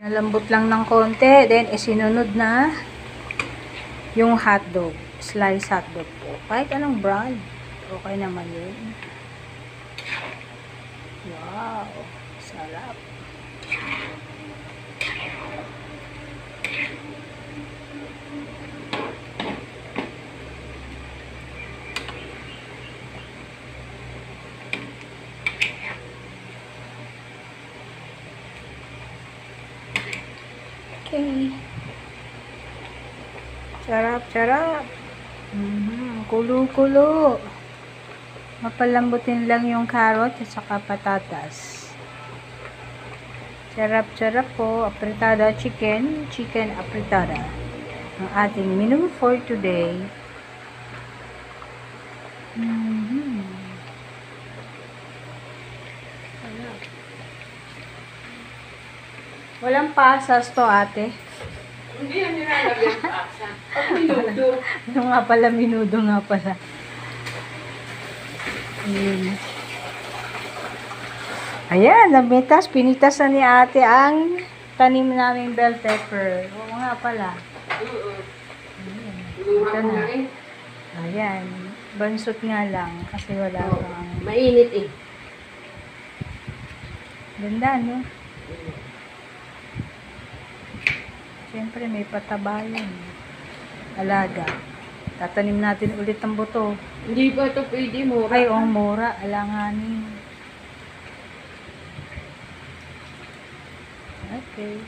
Nalambot lang ng konti. Then, isinunod na yung hotdog. Slice hotdog po. Kahit anong brand. Okay naman yun. Wow. Sarap. Okay. Sarap, sarap. Kulo-kulo. Mapalambutin lang yung carrot at saka patatas. Sarap, sarap po. Apritada chicken. Chicken apritada. Ang ating menu for today. Walang pasas to, ate. Hindi yan nilalagyan pasa. Pag minudo. Ano nga pala, minudo nga pala. Ayun. Ayan, namitas. Pinitas na ni ate ang tanim naming bell pepper. Oo nga pala. Ayan. Luma ko na rin. Ayan. Bansot nga lang kasi wala pang... Mainit eh. Ganda, no? Siyempre, may pataba yan. Alaga. Tatanim natin ulit ang buto. Hindi ba ito pwede mo? Ay, mura. Alanganin. Okay.